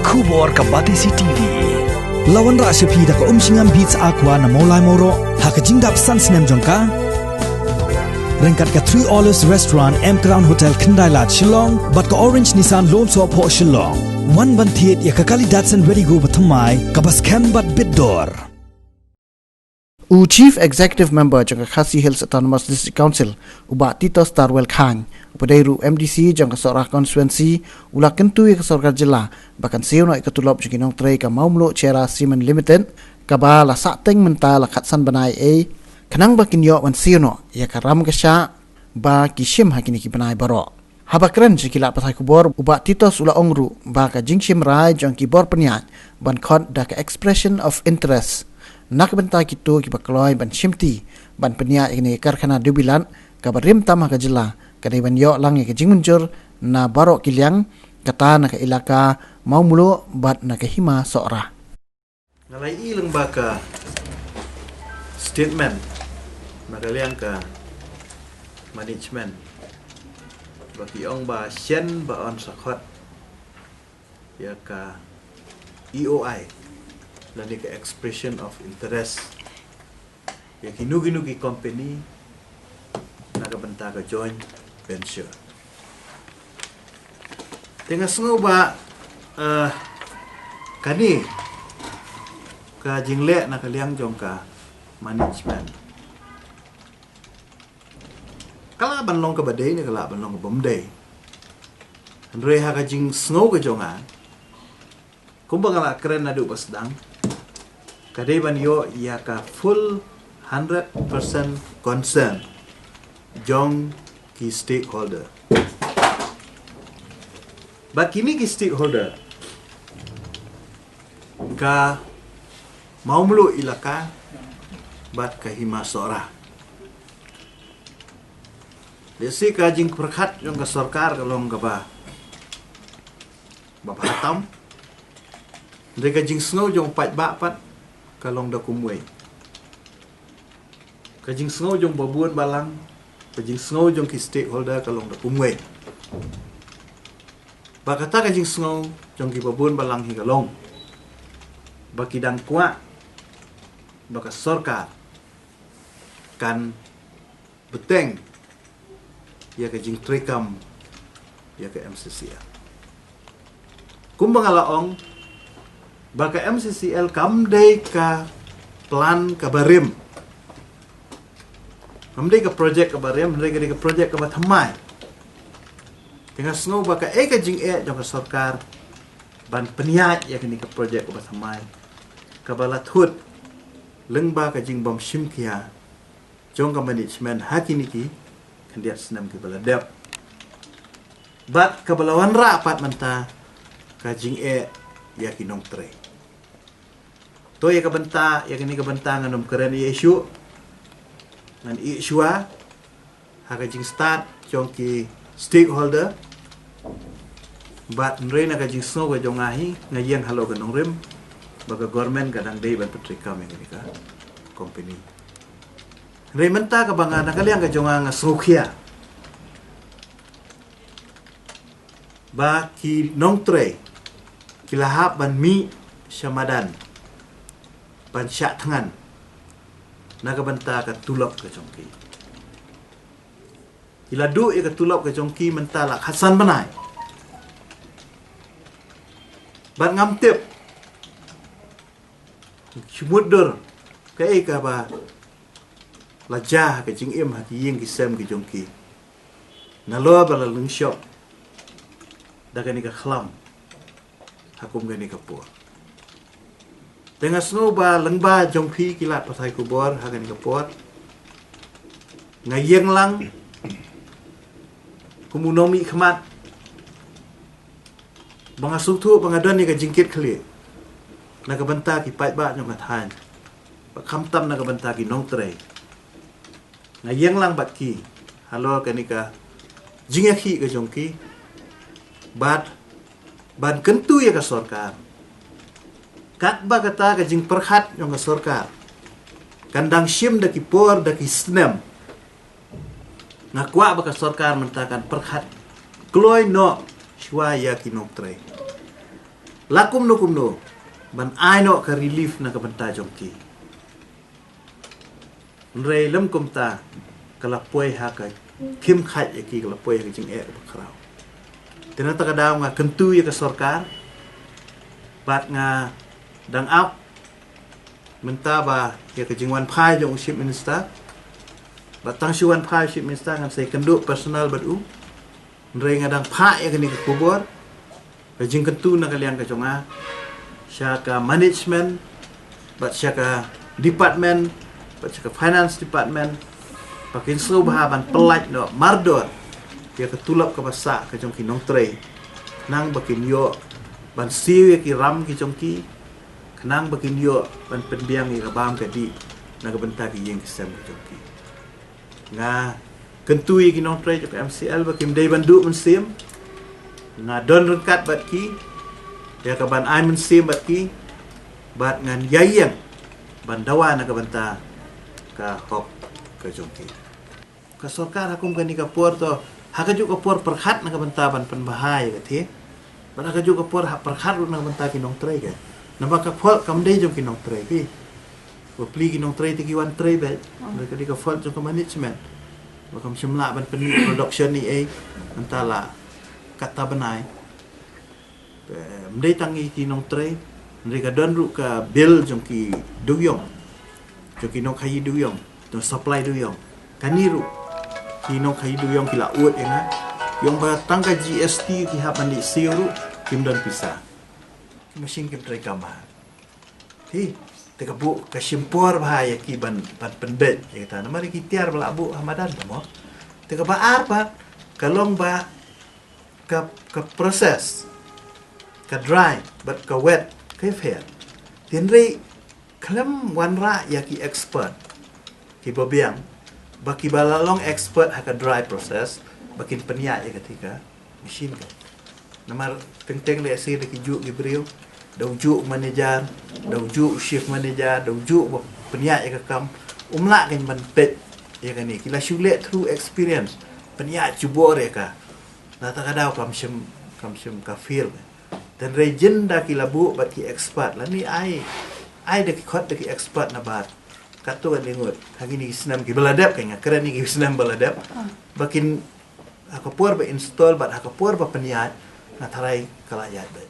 Kubor ka Batisi TV. Lawan ra sepi da ka singam beats aqua na molai moro ha ka jingdap sunsnem jongka. Rengkat ka 3 Olives Restaurant M Crown Hotel Kendai Lat Shillong bat ka Orange Nissan Lone So Po Shillong. One ban thiet ya ka kali Datsun Ready Go bathamai ka bas kem bat bidor. Chief Executive Member jangka Khasi Hills Autonomous District Council uba Tito Starwell Khan upadairu MDC jangka Sorah Constituency ula kentu ya kesorkar jela bahkan siono ikatulop jangki nong tray ka maumlo Cera Cement Limited kaba la sateng menta la khatsan banai kanang bakin yo wan siono ya karam kesha ba kishim hakini ki banai baro habakren jikila pasai kubor uba Tito ula ongru ba ka jingshim rai jangki bor penyat ban khot da ka expression of interest nak benta kitu ki bakloi ban shimti ban penia ini karkhana dubilan kabarim tamah ka jela kadai ban yo lang ke jing muncur na barok kiliang kata na ka ilaka mau mulo bat na ka hima sora ngalai ilang baka statement magaliang ka management bagi ong ba sien ba on sakot ya ka EOI lani ka expression of interest ya kinugi company nagabanta ka joint venture tengah sengaw ba kani ka jingle na kaliang jong ka management kala banlong ka baday ni kala banlong ka bomday andre ha ka jing sengaw ka jonga kumbaga la keren na du pasdang kadai ban yo ya ka full 100% concern jong ki stakeholder bakini ki stakeholder ka maumlu ilaka bat ka hima sora desi ka jing perkhat jong ka sarkar kalong ka ba hatam mereka jing snow jong pat kalong da kumway kajing snow jong babuan balang kajing snow jong ki stakeholder kalong da kumway bakata kajing snow jong ki babuan balang hi kalong baki dang kwa baka sorka kan beteng ya kajing trekam ya ke MCCL kumbang alaong baka MCCL kamdai ka plan kabarim kamdai ka project kabarim kamdai ka project kabathamai tengah snow baka ka jing jong ka sarkar ban peniat ya kini ka project kabathamai kabalat hut lengba ka jing bom shimkia jong ka management hakini ki kandiat senam ki baladap bat kabalawan rapat manta ka jing ya kinong tre to ya kabanta ya kini kabanta nganom keren issue ngan issue jing start jong ki stakeholder bat nre na ka jing snow ka jong ahi ngayang halo ka nong rim baga government kadang day ban petrika me ka company nre menta ka banga nakaliang ka jong nga srukhia ba ki nong tre kilahap ban mi syamadan ban syak tangan nagabanta ka tulop ka jongki iladu ya ka tulop ka jongki mentala khasan banai ban ngamtip sumudur ka ka ba lajah ka jing im ha ki ying ki sem ki jongki nalo bala lung shop daga ni ka khlam hakum gani kapur dengan snow ba lengba jongpi kilat pasai kubor hagani kapur ngayeng lang kumunomi khmat banga suktu bangadan ni ka jingkit khli nagabanta ki pai ba jong kathan ba khamtam nagabanta ki nong tre ngayeng lang bat ki halo kani ka jingakhi ka jongki bat ban kentu ya ka sarkar kat ba kata ka jing perkhat yang ka sarkar kandang shim da ki por da ki snem ngakwa ba ka sarkar mentakan perkhat kloy no shwa ya ki nok tre lakum no ban ai no ka relief na ka banta jongki rei lem kum ta kala poi ha ka kim khat ki kala poi ka jing ba khrau tena ta ka daw nga kentu ya ka sarkar bat nga dang up menta ba ya ka jing wan phai jong chief minister batang si wan phai chief minister ngam sai kendu personal badu rei nga dang pha ya ka ni ka kubor ka jing kentu na kaliang ka jonga syaka management bat syaka department bat syaka finance department pakin selu bahaban pelaj no mardor ya ketulap ke basa ke jongki nong tre nang bakin yo ban siu ya ki ram ki jongki kenang bakin yo ban penbiang ya bam ke di na ke benta ki yeng kesem ke jongki nga kentui ki nong tre ke MCL bakin dei bandu mensim nga don rengkat bat ki ya ka ban ai mensim bat ki bat ngan yayeng ban dawa na ke benta ka hok ke jongki ka sarkar hakum kan ni ka por to haka juga por perhat na kabentaban penbahaya kati ban haka juga por perhat na kabenta kinong tray ka na baka fol kam dei jom kinong tray ki wa pli kinong tray ti kiwan tray bet mereka di ka fol jom ka management baka msimla ban pen production ni antala kata benai mdei tangi kinong tray mereka don ru ka bill jom ki duyong jom kinong khayi duyong to supply duyong kaniru kinong kay duyong kila uot nga yung ba tangka GST ki hapan di siru kim don pisa machine kim tray kama hi teka bu ka simpor bahaya ki ban pendet kita na mari kitiar bala bu hamadan mo teka ba arpa kalong ba ka proses ka dry but ka wet kay fair tinri kalam wanra ya ki expert ki bobiang baki balalong expert haka dry process bakin peniak ya ketika machine kan namar teng le asir de kijuk gibril dau juk manager dau juk shift manager dau juk peniak ya kam umla kan man pet ya kan ni kila shule through experience peniak jubor ya ka na ta kadau kam shim ka feel dan legenda kila bu baki expert la ni ai de khot de expert na bat katu kan dengut hari ni senam ki beladap kayaknya keren ni ki senam beladap bakin akapur ba install bat akapur ba peniat na tarai kalayat bet